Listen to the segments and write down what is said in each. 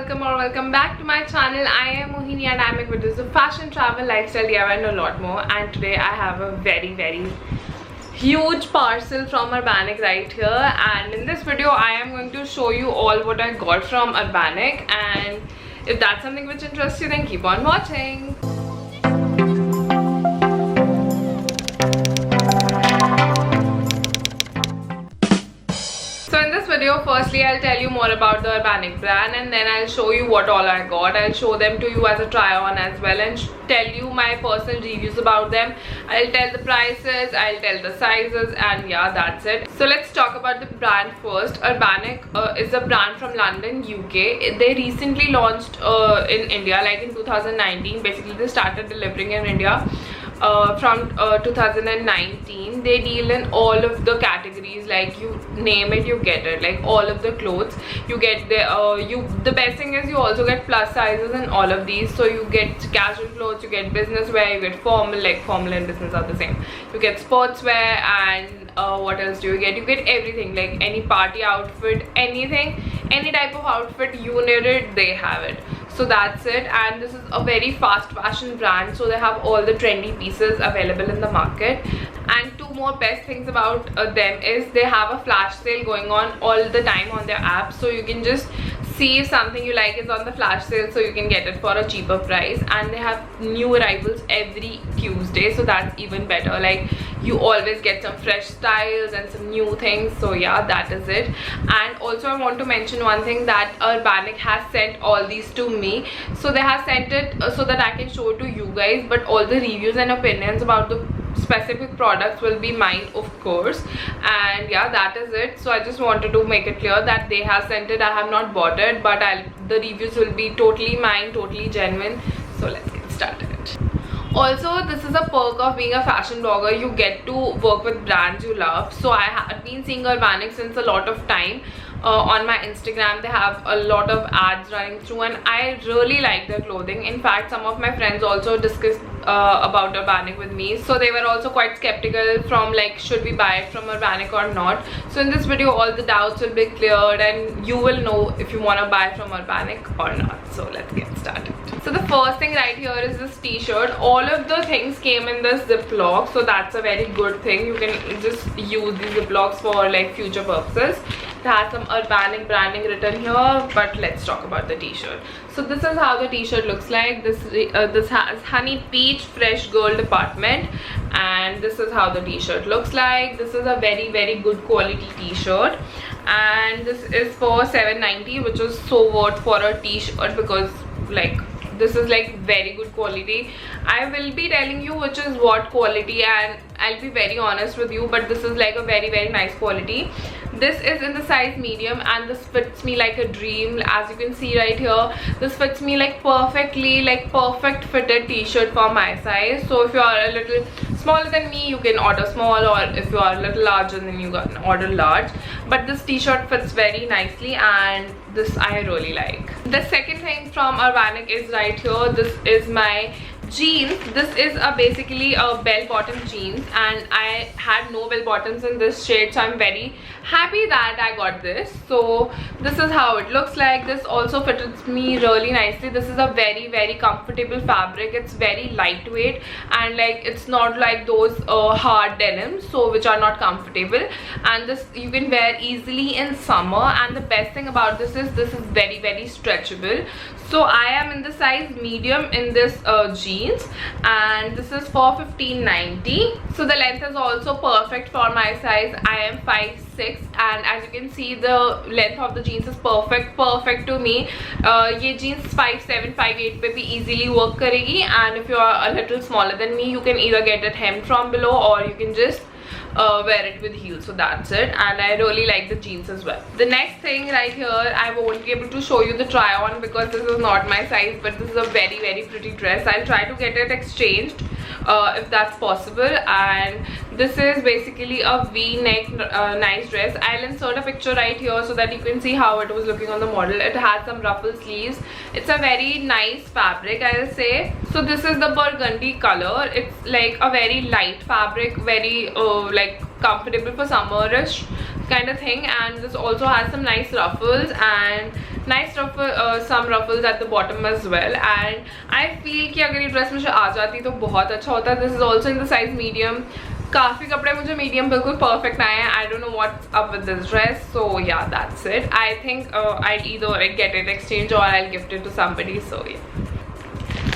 welcome back to my channel. I am Mohini and I make videos of fashion, travel, lifestyle, DIY and a lot more. And today I have a very huge parcel from Urbanic right here, and in this video I am going to show you all what I got from Urbanic, and if that's something which interests you, then keep on watching. So in this video, firstly I'll tell you more about the Urbanic brand, and then I'll show you what all I got. I'll show them to you as a try on as well, and tell you my personal reviews about them. I'll tell the prices, I'll tell the sizes, and yeah, that's it. So let's talk about the brand first. Urbanic is a brand from London, UK. They recently launched in India, like in 2019. Basically they started delivering in India from 2019. They deal in all of the categories, like you name it, you get it. Like all of the clothes you get there. The best thing is you also get plus sizes in all of these. So you get casual clothes, you get business wear, you get formal, like formal and business are the same. You get sports wear, and what else do you get? You get everything, like any party outfit, anything, any type of outfit you need it, they have it. So that's it. And this is a very fast fashion brand, so they have all the trendy pieces available in the market. And two more best things about them is they have a flash sale going on all the time on their app, so you can just see if something you like is on the flash sale, so you can get it for a cheaper price. And they have new arrivals every Tuesday, so that's even better. Like you always get some fresh styles and some new things. So yeah, that is it. And also I want to mention one thing, that Urbanic has sent all these to me. So they have sent it so that I can show it to you guys, but all the reviews and opinions about the specific products will be mine, of course. And yeah, that is it. So I just wanted to make it clear that they have sent it. I have not bought it, but the reviews will be totally mine, totally genuine. So let's get started. Also, this is a perk of being a fashion blogger. You get to work with brands you love. So I have been seeing Urbanic since a lot of time. On my Instagram they have a lot of ads running through, and I really like their clothing. In fact, some of my friends also discussed about Urbanic with me, so they were also quite skeptical from like, should we buy it from Urbanic or not. So in this video all the doubts will be cleared, and you will know if you want to buy from Urbanic or not. So let's get started. So the first thing right here is this t-shirt. All of the things came in this ziploc, so that's a very good thing. You can just use these ziplocs for like future purposes. It has some Urbanic branding written here, but let's talk about the t-shirt. So this is how the t-shirt looks like. This has Honey Peach Fresh Girl Department, and this is how the t-shirt looks like. This is a very good quality t-shirt, and this is for $7.90, which is so worth for a t-shirt, because like this is like very good quality. I will be telling you which is what quality, and I'll be very honest with you, but this is like a very nice quality. This is in the size medium, and this fits me like a dream. As you can see right here, this fits me like perfectly, like perfect fitted t-shirt for my size. So if you are a little smaller than me, you can order small, or if you are a little larger, then you can order large. But this t-shirt fits very nicely, and this I really like. The second thing from Urbanic is right here. This is my jeans. This is basically a bell-bottom jeans, and I had no bell bottoms in this shade, so I'm very happy that I got this. So this is how it looks like. This also fits me really nicely. This is a very comfortable fabric. It's very lightweight, and like it's not like those hard denims, so which are not comfortable. And this you can wear easily in summer, and the best thing about this is very stretchable. So I am in the size medium in this jeans, and this is for $15.90. So the length is also perfect for my size. I am 5'6", and as you can see, the length of the jeans is perfect to me. Ye jeans 5'7", 5'8" पे भी easily work करेगी, and if you are a little smaller than me, you can either get it hemmed from below, or you can just wear it with heels. So that's it, and I really like the jeans as well. The next thing right here, I won't be able to show you the try on because this is not my size, but this is a very pretty dress. I'll try to get it exchanged if that's possible. And this is basically a v-neck nice dress. I'll insert a picture right here so that you can see how it was looking on the model. It has some ruffle sleeves. It's a very nice fabric, I'll say. So this is the burgundy color. It's like a very light fabric, very like comfortable for summerish kind of thing. And this also has some nice ruffles, and nice ruffle, some ruffles at the bottom as well. And I feel कि अगर ये dress मुझे आ जाती तो बहुत अच्छा होता. This is also in the size medium. काफ़ी कपड़े मुझे मीडियम बिल्कुल परफेक्ट आए हैं. I don't know what's up with this dress. So yeah that's it. I think I either get it exchange or I'll gift it to somebody. So yeah.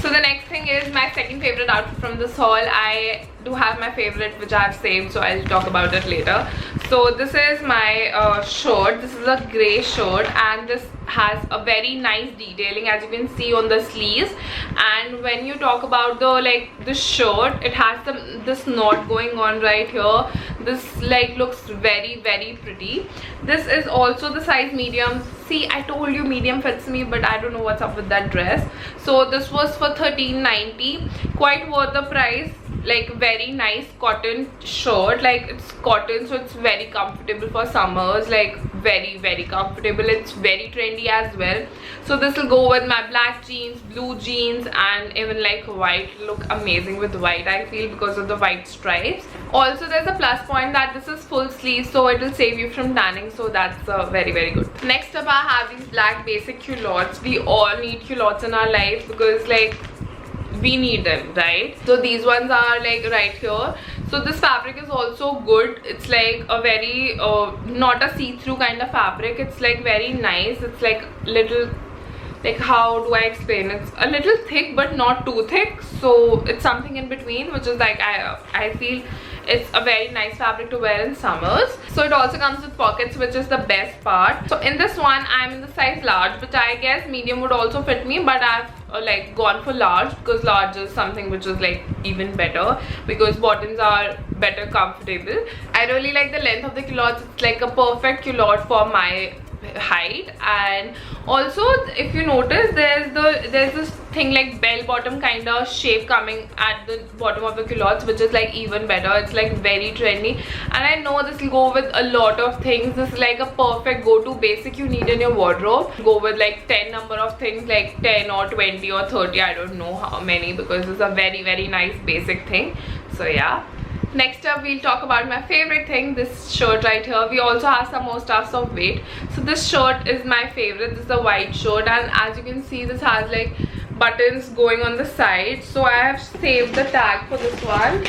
So the next thing is my second favorite outfit from this haul. I do have my favorite which I have saved, so I'll talk about it later. So this is my shirt. This is a grey shirt and this has a very nice detailing as you can see on the sleeves. And when you talk about the shirt, it has this knot going on right here. This looks very pretty. This is also the size medium. See, I told you medium fits me, but I don't know what's up with that dress. So this was for $13.90. Quite worth the price. Very nice cotton shirt. It's cotton, so it's very comfortable for summers. Very comfortable. It's very trendy as well. So this will go with my black jeans, blue jeans, and even white. Look amazing with white, I feel, because of the white stripes. Also, there's a plus point that this is full sleeve, so it will save you from tanning. So that's very good. Next up, I have these black basic culottes. We all need culottes in our life because we need them, right? So these ones are right here. So this fabric is also good. It's a very not a see-through kind of fabric. It's very nice. It's little, how do I explain? It's a little thick but not too thick, so it's something in between, which is I feel it's a very nice fabric to wear in summers. So it also comes with pockets, which is the best part. So in this one, I'm in the size large, but I guess medium would also fit me, but I've gone for large because large is something which is even better because bottoms are better comfortable. I really like the length of the culottes. It's a perfect culotte for my height. And also, if you notice, there's this thing bell bottom kind of shape coming at the bottom of the culottes, which is even better. It's very trendy, and I know this will go with a lot of things. This is a perfect go-to basic you need in your wardrobe. Go with 10 number of things, 10 or 20 or 30, I don't know how many, because it's a very nice basic thing. So yeah. Next up, we'll talk about my favorite thing, this shirt right here. We also have some more stuffs of weight. So this shirt is my favorite. This is a white shirt, and as you can see, this has buttons going on the side. So I have saved the tag for this one.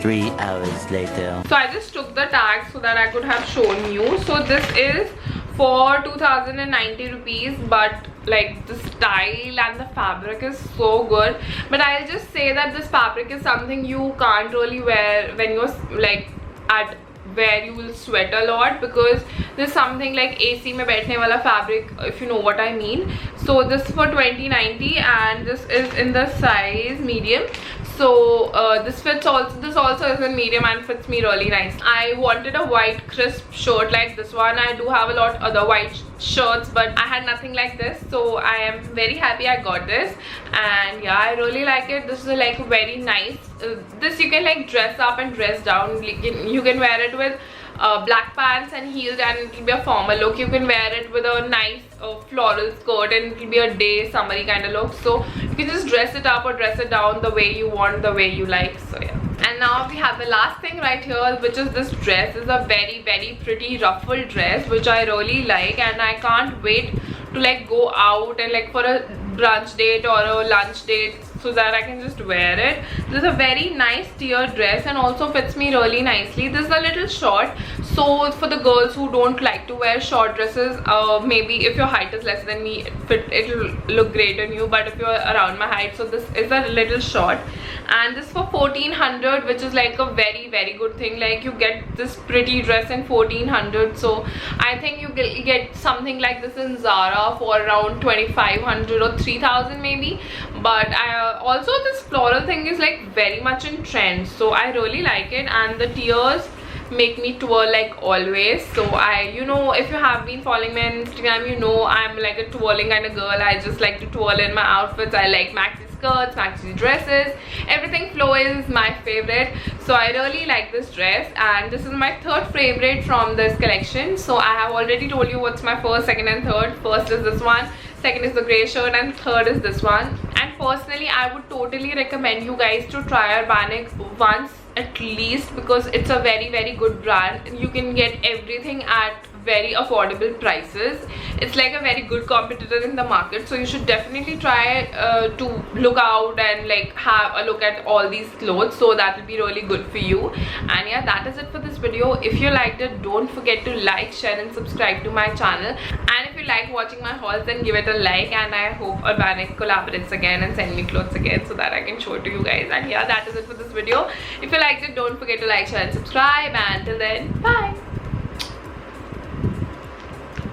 3 hours later. So I just took the tag so that I could have shown you. So this is for 2090 rupees, but the style and the fabric is so good. But I'll just say that this fabric is something you can't really wear when you're at where you will sweat a lot, because there's something AC mein baithne wala fabric, if you know what I mean. So this is for 2090 and this is in the size medium. So this also is in medium and fits me really nice. I wanted a white crisp shirt like this one. I do have a lot other white shirts, but I had nothing like this, so I am very happy I got this. And yeah, I really like it. This is very nice. This you can dress up and dress down. You can wear it with black pants and heels, and it will be a formal look. You can wear it with a nice floral skirt, and it will be a day summery kind of look. So you can just dress it up or dress it down the way you want, the way you like. So yeah. And now we have the last thing right here, which is this dress. It's a very pretty ruffled dress, which I really like, and I can't wait to go out and for a brunch date or a lunch date, so that I can just wear it. This is a very nice tiered dress and also fits me really nicely. This is a little short, so for the girls who don't like to wear short dresses, maybe if your height is less than me, it'll look great on you, but if you're around my height, so this is a little short. And this for 1400, which is a very good thing. You get this pretty dress in 1400, so I think you get something like this in Zara for around 2500 or 3000 maybe. But also this floral thing is very much in trend, so I really like it. And the tiers make me twirl always. So you know, if you have been following me on Instagram, you know I'm a twirling kind of girl. I just like to twirl in my outfits. I like maxi skirts, maxi dresses, everything flow is my favorite. So I really like this dress, and this is my third favorite from this collection. So I have already told you what's my first, second and third. First is this one, second is the grey shirt, and third is this one. And personally, I would totally recommend you guys to try Urbanic once at least, because it's a very good brand. You can get everything at very affordable prices. It's like a very good competitor in the market, so you should definitely try to look out and like have a look at all these clothes. So that will be really good for you. And yeah, that is it for this video. If you liked it, don't forget to like, share and subscribe to my channel. And if you like watching my hauls, then give it a like. And I hope Urbanic collaborates again and send me clothes again so that I can show it to you guys. And yeah, that is it for this video. If you liked it, don't forget to like, share and subscribe. And till then, bye.